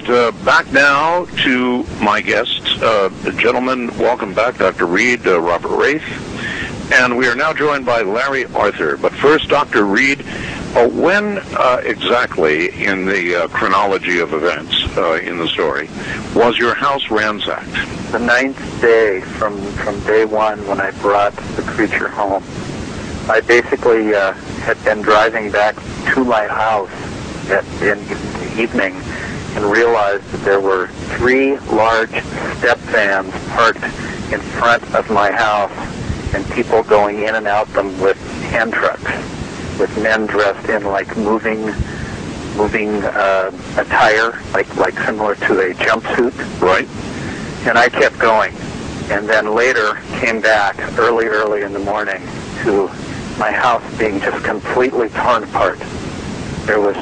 right, back now to my guest, gentlemen. Welcome back, Dr. Reed, Robert Wraith. And we are now joined by Larry Arthur. But first, Dr. Reed, when exactly in the chronology of events in the story was your house ransacked? The 9th day from day one when I brought the creature home. I basically had been driving back to my house in the evening and realized that there were 3 large step vans parked in front of my house and people going in and out them with hand trucks, with men dressed in like moving attire, like similar to a jumpsuit. Right. And I kept going, and then later came back early in the morning to my house being just completely torn apart. It was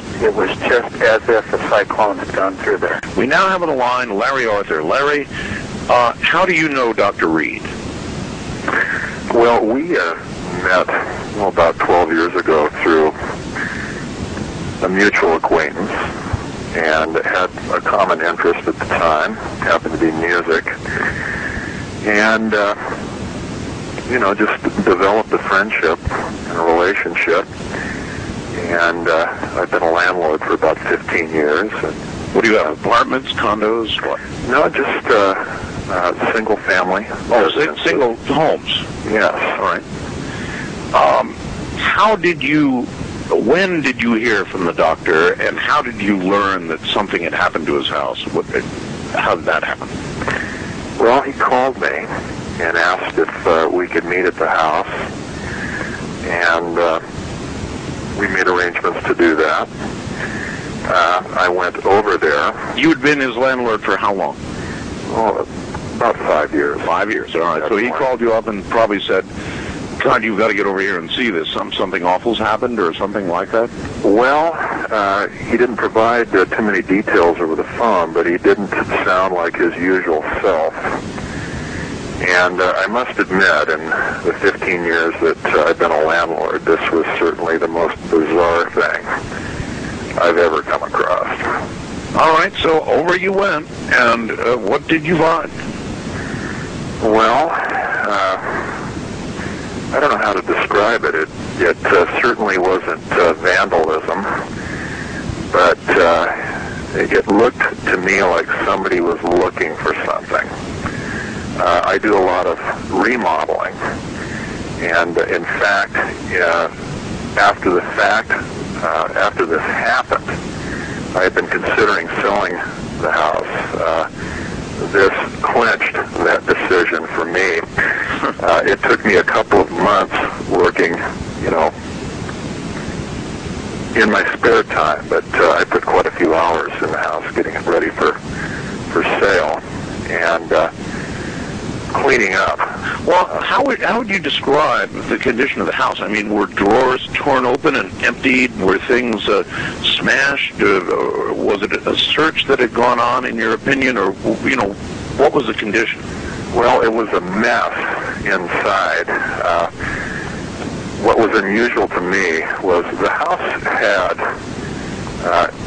just as if a cyclone had gone through there. We now have on the line Larry Arthur. Larry, how do you know Dr. Reed? Well, we met about 12 years ago through a mutual acquaintance and had a common interest at the time, happened to be music, and just developed a friendship and a relationship. And I've been a landlord for about 15 years. And what do you have, apartments, condos, what? No, just single family. Oh, single homes? Yes. All right. When did you hear from the doctor, and how did you learn that something had happened to his house? How did that happen? Well, he called me and asked if we could meet at the house, and we made arrangements to do that. I went over there. You had been his landlord for how long? Oh, about 5 years. 5 years, all right. So he called you up and probably said, God, you've got to get over here and see this. Something awful's happened or something like that? Well, he didn't provide too many details over the phone, but he didn't sound like his usual self. And I must admit, in the 15 years that I've been a landlord, this was certainly the most bizarre thing I've ever come across. All right, so over you went, and what did you find? Well, I don't know how to describe it. It certainly wasn't vandalism, but it looked to me like somebody was looking for something. I do a lot of remodeling, and in fact, after this happened, I had been considering selling the house. This clinched that decision for me. It took me a couple of months working, in my spare time, but I put quite a few hours in the house getting it ready for sale and cleaning up. Well, how would you describe the condition of the house? I mean, were drawers torn open and emptied? Were things smashed? Or was it a search that had gone on, in your opinion? Or, what was the condition? Well, it was a mess inside. What was unusual to me was the house had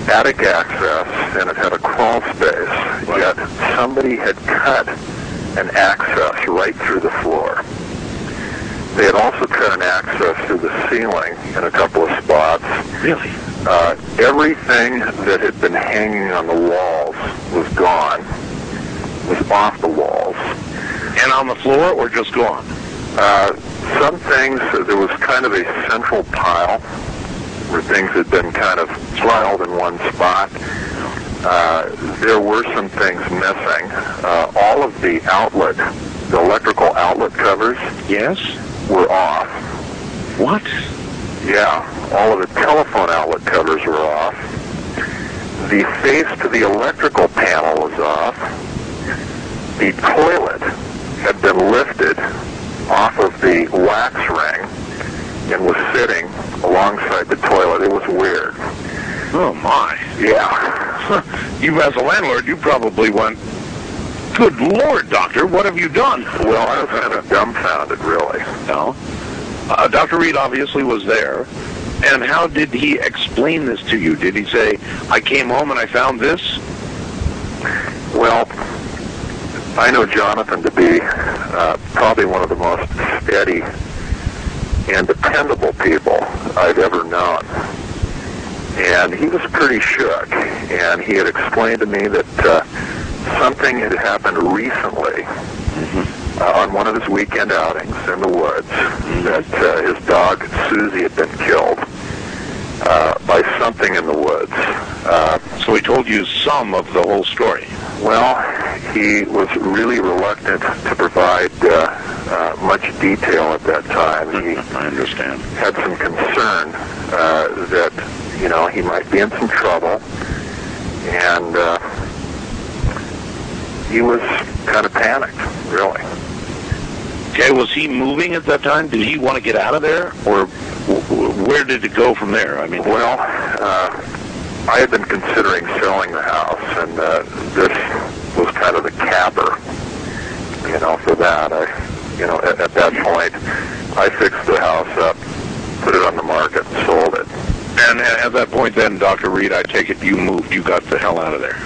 attic access and it had a crawl space, yet somebody had cut an access right through the floor. They had also cut an access through the ceiling in a couple of spots. Really? Everything that had been hanging on the walls was gone, was off the walls. And on the floor, or just gone? Some things, there was kind of a central pile where things had been kind of piled in one spot. There were some things missing. All of the electrical outlet covers, yes, were off. What? Yeah, all of the telephone outlet covers were off. The face to the electrical panel was off. The toilet had been lifted off of the wax ring and was sitting alongside the toilet. It was weird. Oh, my. Yeah. You, as a landlord, you probably went, good Lord, Doctor, what have you done? Well, I was kind of dumbfounded, really. No. Dr. Reed obviously was there. And how did he explain this to you? Did he say, I came home and I found this? Well, I know Jonathan to be probably one of the most steady and dependable people I've ever known. And he was pretty shook, and he had explained to me that something had happened recently on one of his weekend outings in the woods, that his dog Susie had been killed by something in the woods. So he told you some of the whole story. Well, he was really reluctant to provide much detail at that time. I understand. Had some concern that, he might be in some trouble, and he was kind of panicked, really. Okay, was he moving at that time? Did he want to get out of there, or where did it go from there? I mean, well, I had been considering selling the house, and this was kind of the capper, for that. At that point, I fixed the house up, put it on the market, and sold it. And at that point then, Dr. Reed, I take it you moved. You got the hell out of there.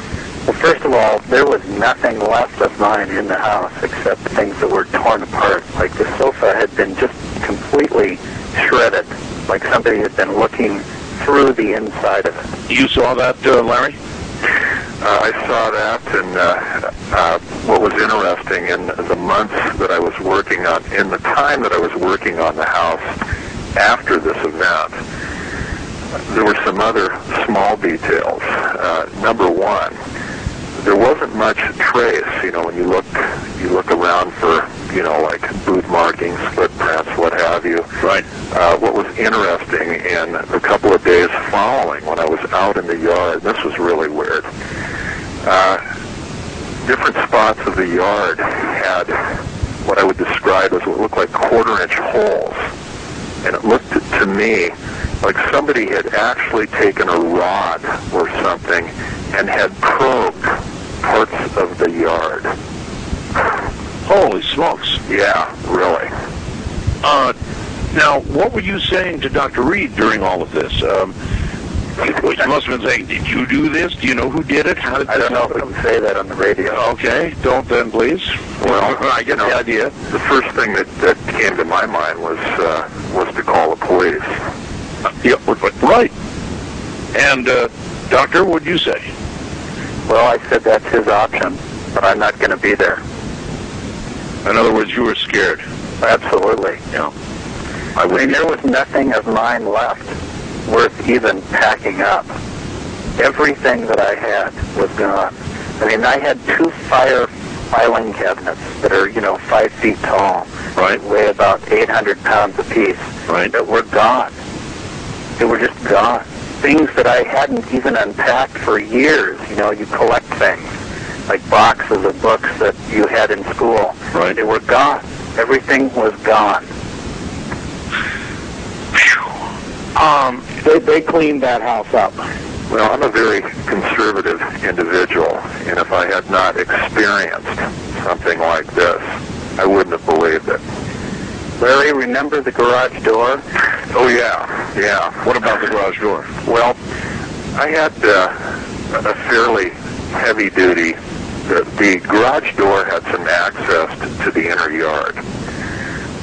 Well, first of all, there was nothing left of mine in the house except things that were torn apart. Like the sofa had been just completely shredded, like somebody had been looking through the inside of it. You saw that, Larry? I saw that, and what was interesting in the months that I was working on, in the time that I was working on the house after this event, there were some other small details. Number one, there wasn't much trace. When you look around for, like boot markings, footprints, what have you. Right. What was interesting in the couple of days following, when I was out in the yard, this was really weird. Different spots of the yard had what I would describe as what looked like quarter-inch holes, and it looked to me like somebody had actually taken a rod or something and had probed parts of the yard. Holy smokes. Yeah, really. Now, what were you saying to Dr. Reed during all of this? You must have been saying, did you do this? Do you know who did it? How did I don't know if we can say that on the radio. Okay, don't then, please. Well, I get the idea. The first thing that came to my mind was to call the police. Yeah, right. And, Doctor, what'd you say? Well, I said that's his option, but I'm not going to be there. In other words, you were scared. Absolutely. Yeah. I mean, there was nothing of mine left worth even packing up. Everything that I had was gone. I mean, I had 2 filing cabinets that are, 5 feet tall. Right. Weigh about 800 pounds apiece. Right. That were gone. They were just gone. Things that I hadn't even unpacked for years. You collect things, like boxes of books that you had in school. Right. They were gone. Everything was gone. They cleaned that house up. Well, I'm a very conservative individual, and if I had not experienced something like this, I wouldn't have believed it. Larry, remember the garage door? Oh, yeah. What about the garage door? Well, I had a fairly heavy-duty. The garage door had some access to the inner yard.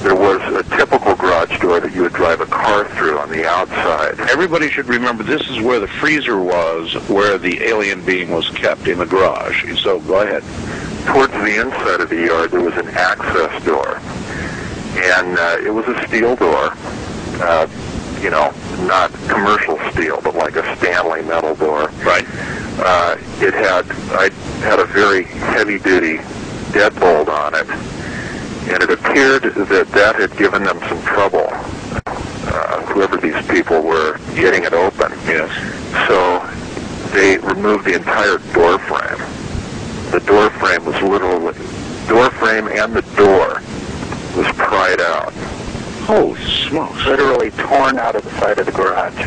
There was a typical garage door that you would drive a car through on the outside. Everybody should remember this is where the freezer was, where the alien being was kept, in the garage. So go ahead. Towards the inside of the yard, there was an access door. And it was a steel door, not commercial steel, but like a Stanley metal door. Right. I had a very heavy-duty deadbolt on it, and it appeared that had given them some trouble, whoever these people were getting it open. Yes. So they removed the entire door frame. The door frame was and the door was pried out. Holy smokes. Literally torn out of the side of the garage.